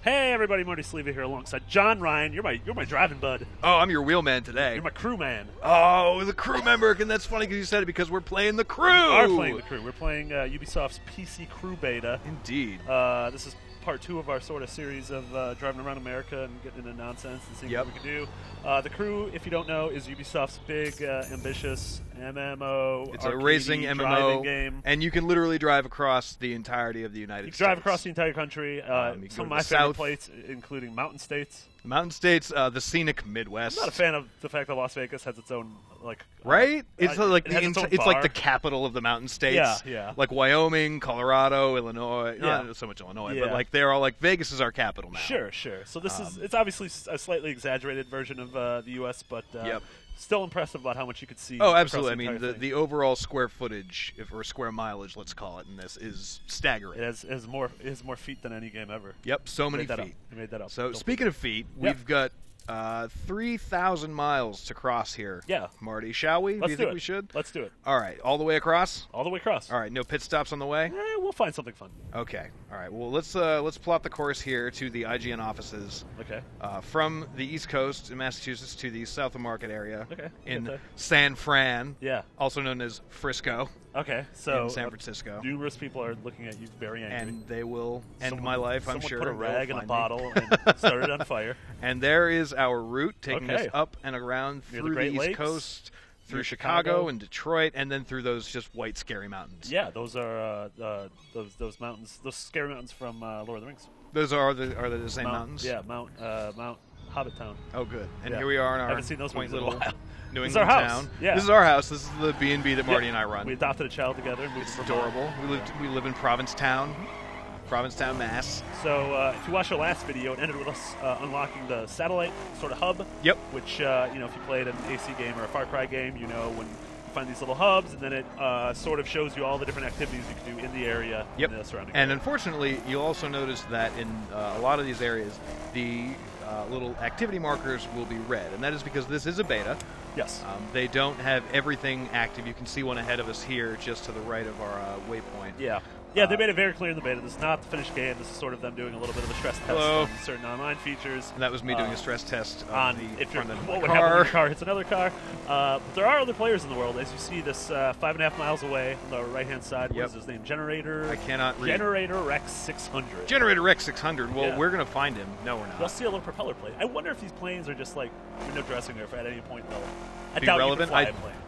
Hey everybody, Marty Sliva here alongside John Ryan. You're my driving bud. Oh, I'm your wheelman today. You're my crew man. Oh, the crew member, and that's funny because you said it because we're playing the crew. We are playing the crew. We're playing Ubisoft's PC Crew Beta. Indeed. This is part 2 of our sort of series of driving around America and getting into nonsense and seeing what we can do. The Crew, if you don't know, is Ubisoft's big, ambitious MMO. It's a racing MMO game, and you can literally drive across the entirety of the United States. You can drive across the entire country. Some of my favorite places, including mountain states. Mountain states, the scenic Midwest. I'm not a fan of the fact that Las Vegas has its own right. It's like it's like the capital of the mountain states. Yeah, yeah. Like Wyoming, Colorado, Illinois. Yeah. Not so much Illinois, but like they're all like Vegas is our capital now. Sure, sure. So this it's obviously a slightly exaggerated version of the U.S., but still impressive about how much you could see. Oh, absolutely. I mean, the the overall square footage, or square mileage, let's call it, in this is staggering. It has more feet than any game ever. Yep, so many feet. You made that up. So speaking of feet, we've got 3,000 miles to cross here. Yeah. Marty, shall we? Do you think we should? Let's do it. All right, all the way across? All the way across. All right, no pit stops on the way? We'll find something fun. Okay. All right. Well, let's plot the course here to the IGN offices. Okay. From the East Coast in Massachusetts to the South of Market area. Okay. In San Fran. Yeah. Also known as Frisco. Okay. So in San Francisco. Numerous people are looking at you very angry. And they will end my life, I'm sure. Someone put a rag in a bottle and started on fire. And there is our route taking us up and around through the East Coast, through Chicago and Detroit, and then through those just white, scary mountains. Yeah, those are those mountains, those scary mountains from Lord of the Rings. Those are the same mountains? Yeah, Mount Hobbit Town. Oh, good. And here we are in our quaint little New England town. Yeah. This is our house. This is the B&B that Marty and I run. We adopted a child together. It's adorable. We live in Provincetown. Provincetown, Mass. So if you watched our last video, it ended with us unlocking the satellite sort of hub. Yep. Which, if you played an AC game or a Far Cry game, you know when you find these little hubs, and then it sort of shows you all the different activities you can do in the area. Yep. In the surrounding and area. Unfortunately, you'll also notice that in a lot of these areas, the little activity markers will be red, and that is because this is a beta. Yes. They don't have everything active. You can see one ahead of us here, just to the right of our waypoint. Yeah. Yeah, they made it very clear in the beta. This is not the finished game. This is sort of them doing a little bit of a stress test on certain online features. And that was me doing a stress test on the front of the what would happen when your car hits another car. But there are other players in the world. As you see this 5.5 miles away on the right-hand side, what is his name? Generator. I cannot read. Generator Rex 600. Generator Rex 600. Well, we're going to find him. No, we're not. You'll see a little propeller plane. I wonder if these planes are just like window dressing, or if at any point they'll be relevant.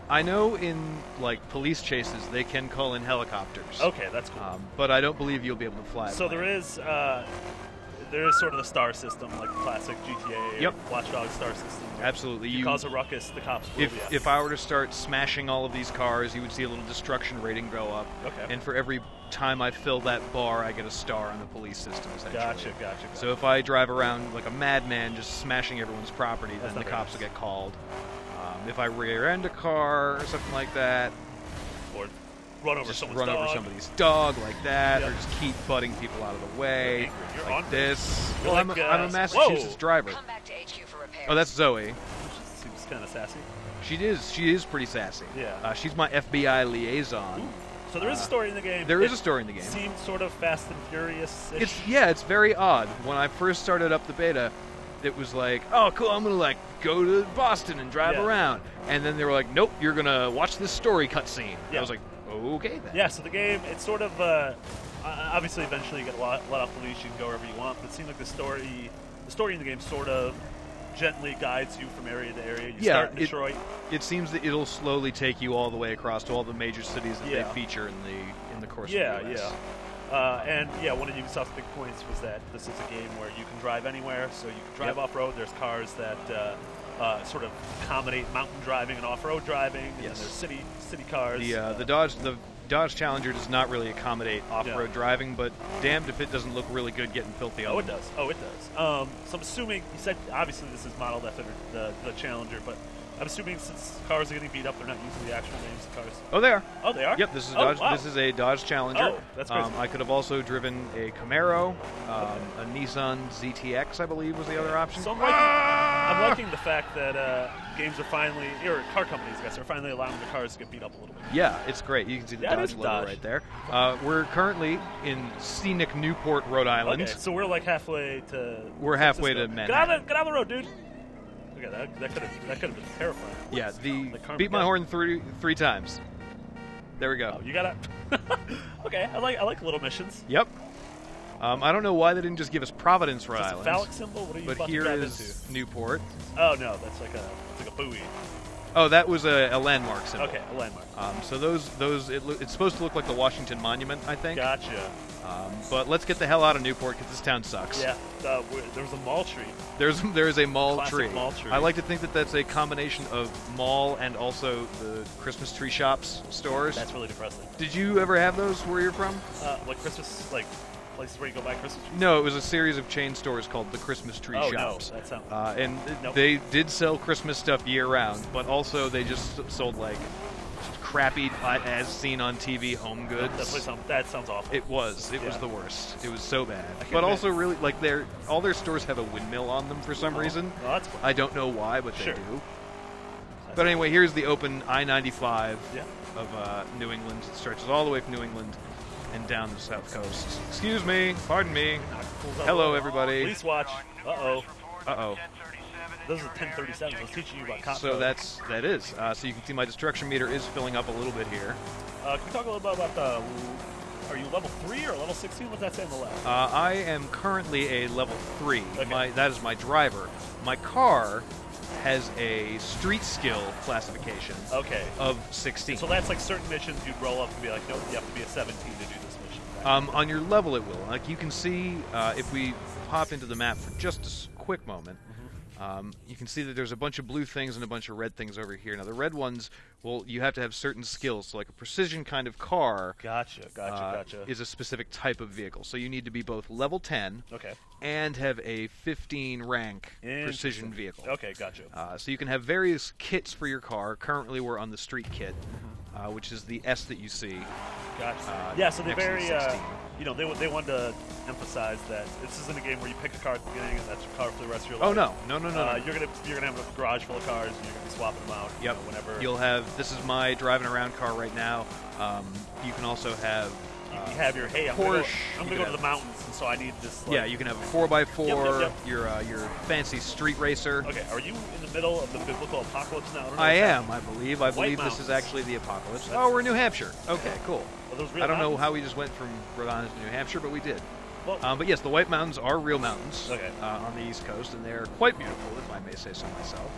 I know in like police chases they can call in helicopters. Okay, that's cool. But I don't believe you'll be able to fly. So there is sort of the star system, like the classic GTA Watch Dogs star system. Absolutely. If you cause a ruckus, the cops will be If I were to start smashing all of these cars, you would see a little destruction rating go up. Okay. And for every time I fill that bar, I get a star on the police system, essentially. Gotcha. So if I drive around like a madman just smashing everyone's property, then the cops will get called. If I rear-end a car or something like that, or run over somebody's dog like that, or just keep butting people out of the way like this. Well, I'm a Massachusetts driver. Come back to HQ for repairs. Oh, that's Zoe. She seems kind of sassy. She is pretty sassy. Yeah. She's my FBI liaison. Ooh. So there is a story in the game. There is a story in the game. Seemed sort of Fast and Furious-ish. It's very odd. When I first started up the beta, it was like, oh, cool, I'm going to go to Boston and drive around. And then they were like, nope, you're going to watch this story cutscene. I was like, okay then. Yeah, so the game, it's sort of, obviously eventually you get let off the leash, you can go wherever you want, but it seemed like the story in the game sort of gently guides you from area to area. You start in Detroit. It seems that it'll slowly take you all the way across to all the major cities that they feature in the course of the US. One of Ubisoft's big points was that this is a game where you can drive anywhere, so you can drive off-road. There's cars that sort of accommodate mountain driving and off-road driving. Yes. And there's city cars. The Dodge Challenger does not really accommodate off-road driving, but damned if it doesn't look really good getting filthy on it does. So I'm assuming, you said obviously this is modeled after the Challenger, but I'm assuming since cars are getting beat up, they're not using the actual names of cars. Oh, they are. Oh, they are? Yep, this is Dodge. Wow. This is a Dodge Challenger. Oh, that's crazy. I could have also driven a Camaro, a Nissan ZTX, I believe, was the other option. So I'm I'm liking the fact that games are finally, or car companies, I guess, are finally allowing the cars to get beat up a little bit. Yeah, it's great. You can see the Dodge logo right there. We're currently in scenic Newport, Rhode Island. Okay, so we're like halfway to. We're halfway to Manhattan. Get out of the road, dude. Okay, that could have been terrifying. Yeah, beat my horn three times. There we go. Oh, you gotta. Okay, I like little missions. Yep. I don't know why they didn't just give us Providence, Rhode Island. A phallic symbol? What are you but here is into? Newport. Oh no, that's like a buoy. Oh, that was a landmark symbol. Okay, a landmark. So it's supposed to look like the Washington Monument, I think. Gotcha. But let's get the hell out of Newport because this town sucks. Yeah, there's a mall tree. There is a mall tree. Mall tree. I like to think that that's a combination of mall and also the Christmas tree shops, stores. That's really depressing. Did you ever have those where you're from? Like Christmas, like places where you go buy Christmas trees? No, it was a series of chain stores called the Christmas Tree Shops. No, that sounds... They did sell Christmas stuff year-round, but also they just sold, like, crappy, as-seen on TV home goods. That sounds awful. It was. It was the worst. It was so bad. But also, really, like, all their stores have a windmill on them for some reason. Oh, that's fun. I don't know why, but they do. But anyway, here's the open I-95 of New England. It stretches all the way from New England and down the south coast. Excuse me. Pardon me. Hello, everybody. Police watch. Uh-oh. Uh-oh. Those are 1037. I was teaching you about cop So code. that is. So you can see my destruction meter is filling up a little bit here. Can we talk a little bit about the... Are you level 3 or level 16? What's that say on the left? I am currently a level 3. Okay. That is my driver. My car has a street skill classification of 16. So that's like certain missions you'd roll up and be like, nope, you have to be a 17 to do this mission. Right? On your level it will. Like you can see, if we pop into the map for just a quick moment, you can see that there's a bunch of blue things and a bunch of red things over here. Now the red ones, well, you have to have certain skills. So like a precision kind of car Gotcha. is a specific type of vehicle. So you need to be both level 10 and have a 15 rank precision vehicle. Okay, gotcha. So you can have various kits for your car. Currently we're on the street kit, which is the S that you see. Gotcha. Yeah, so they're very, 16. They wanted to emphasize that this isn't a game where you pick a car at the beginning and that's your car for the rest of your life. Oh no. You're gonna have a garage full of cars and you're gonna be swapping them out. Yep. Whenever. You'll have. This is my driving around car right now. You can also have. You have your I'm Porsche. I'm gonna go to the mountains, and so I need this. Like, yeah, you can have a 4x4. Yep. Your fancy street racer. Okay, are you in the middle of the biblical apocalypse now? I am. I believe. I believe this is actually the apocalypse. Oh, we're in New Hampshire. Okay, cool. I don't know how we just went from Rhode Island to New Hampshire, but we did. Well, but yes, the White Mountains are real mountains Okay. On the East Coast, and they're quite beautiful, if I may say so myself.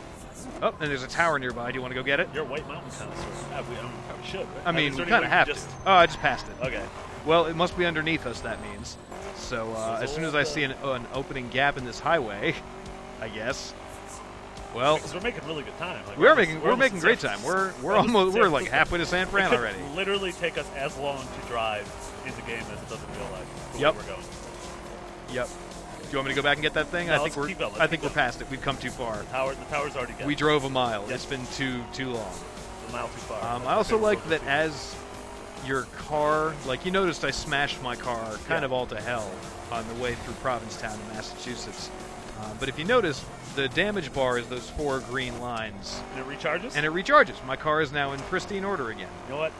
Oh, and there's a tower nearby. Do you want to go get it? You're a White Mountain connoisseur. We probably should, right? I mean, we kind of have to. Oh, I just passed it. Okay. Well, it must be underneath us, that means. So as soon as I see an opening gap in this highway, I guess. Well, because we're making really good time. Like, we're making great time. We're like halfway to San Fran already. It could literally take us as long to drive in the game as it doesn't feel like. Yep. We're going. Yep. Do you want me to go back and get that thing? No, I think we're past it. We've come too far. The tower's already gone. We drove a mile. Yes. It's been too long. A mile too far. I also like that as your car, like you noticed, I smashed my car kind of all to hell on the way through Provincetown in Massachusetts. But if you notice, the damage bar is those 4 green lines. And it recharges? And it recharges. My car is now in pristine order again. You know what?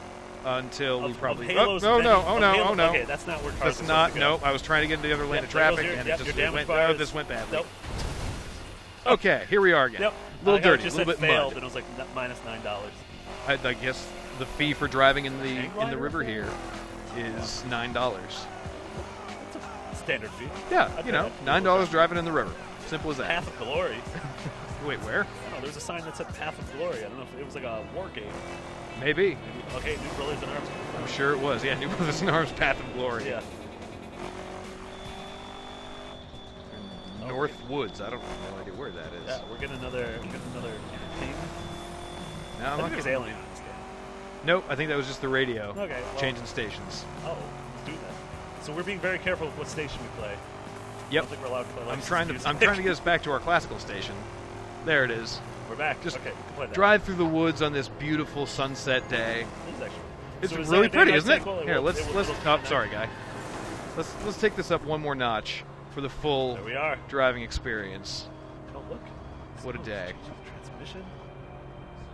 Until we probably... Oh no. Okay, that's not where cars That's not... Nope, I was trying to get into the other lane of traffic, and it just went... Oh, this went badly. Nope. Okay, here we are again. Yep. A little dirty, a little bit failed, mud. and it was like minus $9. I guess the fee for driving in the river here is $9. That's a standard fee. Yeah, $9 driving in the river. Simple as that. Path of Glory. Wait, where? I don't know. There's a sign that said Path of Glory. I don't know if it was like a war game. Maybe. Okay, New Brothers in Arms. I'm sure it was. Yeah, New Brothers in Arms, Path of Glory. Yeah. North Woods. I don't have no idea where that is. Yeah, we're getting another entertainment. No, I think there's alien in this game. Nope, I think that was just the radio. Okay. Well, changing stations. Oh, let's do that. So we're being very careful with what station we play. Yep. I don't think we're allowed to play I'm trying to get us back to our classical station. There it is. We're back. Just okay, we can play that. Drive through the woods on this beautiful sunset day. It's so really pretty, isn't it? Sequel? Here, let's. Oh, sorry, guy. Let's take this up one more notch for the full there we are. driving experience. Oh, look. What a day. Transmission.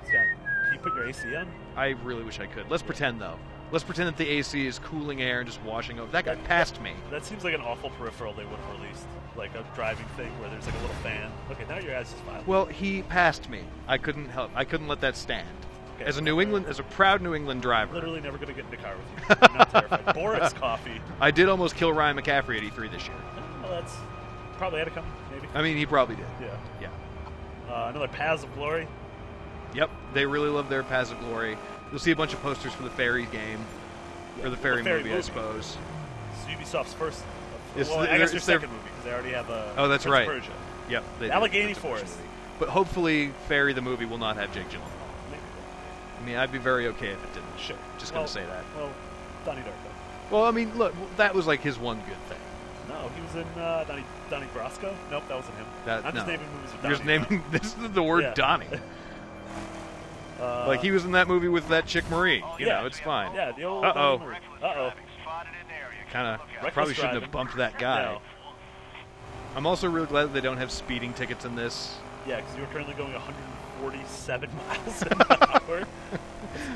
Can you put your AC on? I really wish I could. Let's pretend, though. Let's pretend that the AC is cooling air and just washing over. That guy passed me. That seems like an awful peripheral they would have released. Like a driving thing where there's like a little fan. Okay, now your ass is fine. Well, he passed me. I couldn't help. I couldn't let that stand. Okay, as a proud New England driver. Literally never going to get in the car with you. I'm not terrified. Boris coffee. I did almost kill Ryan McCaffrey at E3 this year. Well, that's probably had to come, maybe. I mean, he probably did. Yeah. Yeah. Another Paths of Glory. Yep, they really love their Paths of Glory. You'll see a bunch of posters for the Fairy game. Or the Fairy movie, I suppose. It's Ubisoft's first. Well, I guess their second movie, because they already have a. Oh, that's right. Persia. Yep. Allegheny Forest. But hopefully, Fairy the movie will not have Jake Gyllenhaal. Maybe. I mean, I'd be very okay if it didn't. Sure. Just going to say that. Well, Donnie Darko. Well, I mean, look, that was like his one good thing. No, he was in Donnie Brasco? Nope, that wasn't him. I'm just naming movies with Donnie. You're just naming. This is the word Donnie. Like he was in that movie with that chick Marie. You know, it's fine. Yeah, the old. Uh-oh. Kind of probably shouldn't have bumped that guy. No. I'm also really glad that they don't have speeding tickets in this. Yeah, because you're currently going 147 miles an hour.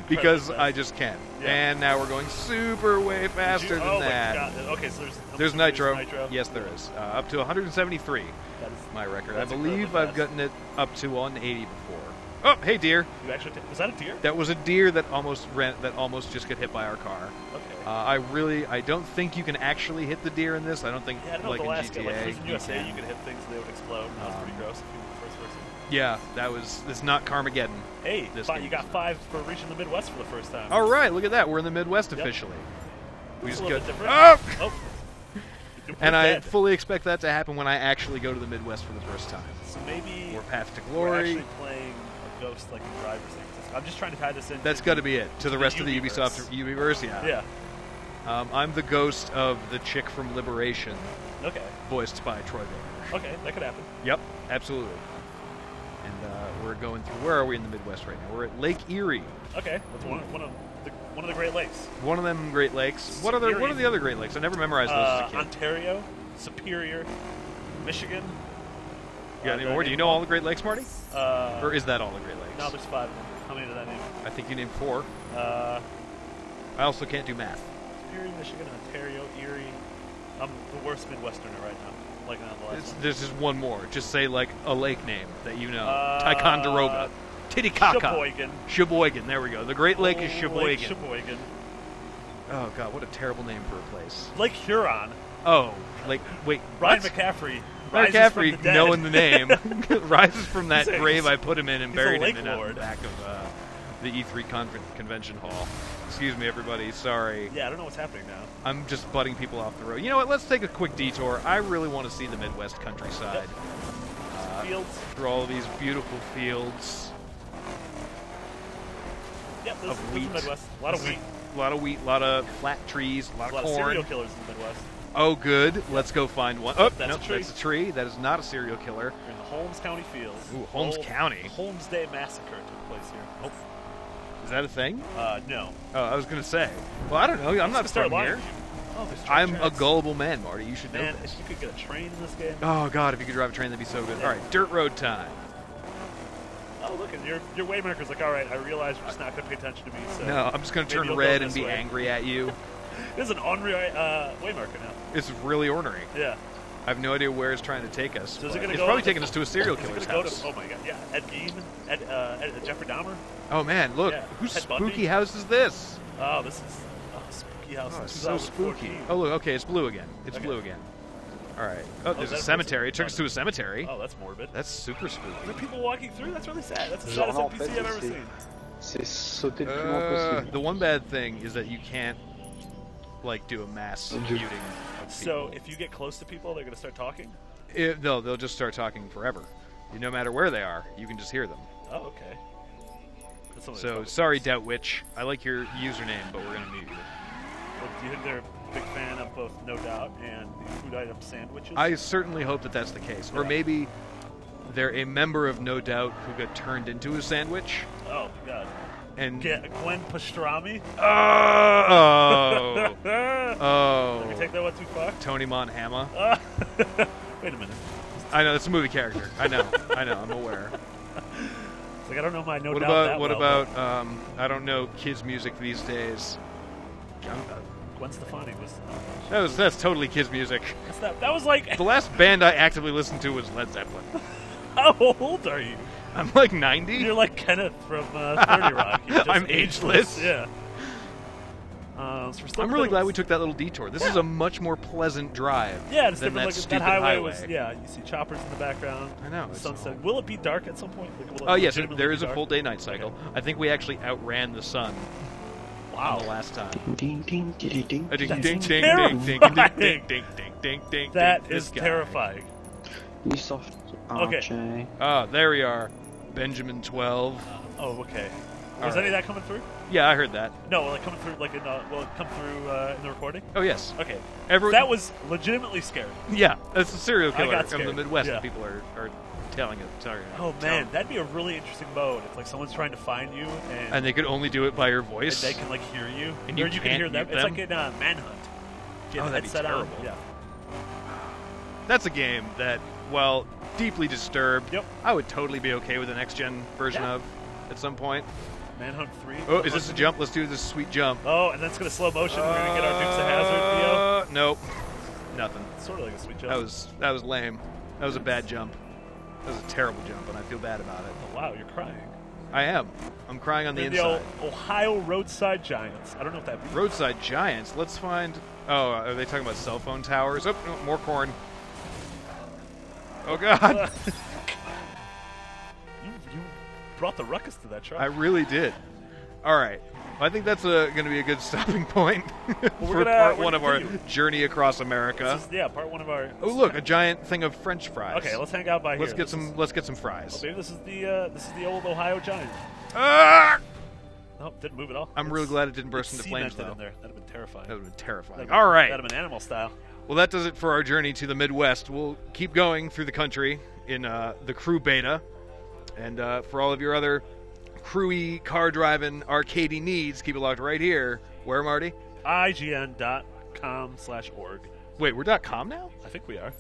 Because I just can. Yeah. And now we're going super way faster than that. My God. Okay, so there's nitro. Yes, there is. Up to 173. That is my record. I believe I've gotten it up to 180 before. Oh, hey, deer! You actually was that a deer? That was a deer that almost just got hit by our car. Okay. I don't think you can actually hit the deer in this. I don't think like in GTA. Like in USA, you could hit things and they would explode. That was pretty gross. If you were the first person. Yeah, that's not Carmageddon. Hey, you got 5 for reaching the Midwest for the first time. All right, look at that. We're in the Midwest officially. We just got oh. And I fully expect that to happen when I actually go to the Midwest for the first time. So maybe we're Path to Glory. We're actually playing a ghost like in driver's seat. I'm just trying to tie this in. That's got to be it. To the rest of the Ubisoft Ubiverse, yeah. Yeah. I'm the ghost of the chick from Liberation. Okay. Voiced by Troy Baker. Okay, that could happen. Yep, absolutely. And we're going through. Where are we in the Midwest right now? We're at Lake Erie. Okay, that's one of the Great Lakes. One of them Great Lakes. What are the other Great Lakes? I never memorized those as a kid. Ontario, Superior, Michigan. You got any more? Do you know all the Great Lakes, Marty? Or is that all the Great Lakes? No, there's 5 of them. How many did I name? I think you named 4. I also can't do math. Superior, Michigan, Ontario, Erie. I'm the worst Midwesterner right now. Like the last one. There's just one more. Just say like a lake name that you know. Ticonderoga. Titicaca. Sheboygan. There we go. The Great Lake is Sheboygan. Lake Sheboygan. Oh god, what a terrible name for a place. Lake Huron. Oh, wait. Ryan McCaffrey. Ryan McCaffrey, knowing the name, rises from that grave I put him in and buried him in the back of the E3 convention hall. Excuse me, everybody. Sorry. Yeah, I don't know what's happening now. I'm just butting people off the road. You know what? Let's take a quick detour. I really want to see the Midwest countryside. Yep. Fields. Through all of these beautiful fields. Yep, this is the Midwest. A lot of wheat. A lot of wheat, a lot of flat trees, a lot of corn. A lot of serial killers in the Midwest. Oh, good. Let's go find one. Oh, that's a tree. That's a tree. That is not a serial killer. You're in the Holmes County fields. Ooh, Holmes County. Holmes Day Massacre took place here. Oh. Is that a thing? No. Oh, I was going to say. Well, I don't know. I'm not from here. Oh, I'm a gullible man, Marty. You should know this. If you could get a train in this game. Oh, God, if you could drive a train, that'd be so good. Yeah. All right, dirt road time. Oh, look, and your waymarker's like, all right, I realize you're just not going to pay attention to me. So no, I'm just going to turn red and be angry at you. This is an ornery waymarker now. It's really ornery. Yeah. I have no idea where it's trying to take us. So it's probably taking us to a serial killer's house. Oh, my God, yeah. Ed Gein, Jeffrey Dahmer. Oh, man, look. Whose spooky house is this? Oh, this is a spooky house. Oh, it's so spooky. Oh, look, okay, it's blue again. It's blue again. All right. Oh, there's a cemetery. It took us to a cemetery. Oh, that's morbid. That's super spooky. There are people walking through? That's really sad. That's the saddest NPC I've ever seen. Sauter le plus loin possible. The one bad thing is that you can't, like, do a mass muting of people. So if you get close to people, they're going to start talking? No, they'll just start talking forever. No matter where they are, you can just hear them. Oh, okay. So, sorry, Doubt Witch. I like your username, but we're going to mute you. Well, do you think they're a big fan of both No Doubt and the food item sandwiches? I certainly hope that that's the case. Yeah. Or maybe they're a member of No Doubt who got turned into a sandwich. Oh, God. And Gwen Pastrami? Oh! Did we take that one too far? Tony Montana. Wait a minute. I know, it's a movie character. I know, I'm aware. It's like, I don't know my no what doubt about, that What well, about, I don't know kids' music these days. Gwen Stefani was... That's totally kids' music. That was like... The last band I actively listened to was Led Zeppelin. How old are you? I'm like 90. You're like Kenneth from 30 Rock. You're just I'm ageless. Yeah. So I'm really glad we took that little detour. This is a much more pleasant drive. Yeah, it's than different. that Like stupid that highway was. Yeah, you see choppers in the background. I know. Sunset. Will it be dark at some point? Like, Oh yes, there is a full day-night cycle. Okay. I think we actually outran the sun. Wow. The last time. Ding ding ding ding. Ding That's ding ding terrifying. ding ding ding ding ding ding ding. That is terrifying. You soft Okay. RJ. Ah, there we are. Benjamin 12. Oh, okay. All Was right. any of that coming through? Yeah, I heard that. No, like coming through, like will it come through in the recording? Oh yes. Okay. Everyone. That was legitimately scary. Yeah, that's a serial I killer got from the scared. Midwest Yeah. that people are telling it. Sorry. Oh man, that'd be a really interesting mode. It's like someone's trying to find you, And they could only do it by your voice. they can like hear you, And or you you can can't hear them. mute It's them? like in Manhunt. Get Oh, the that'd be headset on. terrible. Yeah. That's a game that, while deeply disturbed, Yep. I would totally be okay with the next gen version Yeah. of at some point. Manhunt 3. Oh, is this a jump? Let's do this sweet jump. Oh, and that's gonna slow motion. We're gonna get our Dukes of Hazzard video. Nope. Nothing. Sort of like a sweet jump. That was lame. That was a bad jump. That was a terrible jump, and I feel bad about it. Oh wow, you're crying. I am. I'm crying on the They're inside. the Ohio roadside giants. I don't know if that means. Roadside giants. Let's find. Oh, are they talking about cell phone towers? Oh, no, more corn. Oh God. You brought the ruckus to that truck. I really did. All right. Well, I think that's going to be a good stopping point for part one of our journey across America. This is, part one of our. Oh, look, a giant thing of French fries. Okay, let's hang out by here. Let's get some fries. Oh, maybe this is the old Ohio giant. Ah! No, didn't move at all. I'm really glad it didn't burst into flames, cemented though. in there. That'd have been terrifying. That would have been terrifying. That'd All right. That'd have been animal style. Well, that does it for our journey to the Midwest. We'll keep going through the country in the crew beta. And for all of your other crewy, car-driving, arcadey needs, keep it locked right here. Where, Marty? ign.com/org. Wait, we're .com now? I think we are.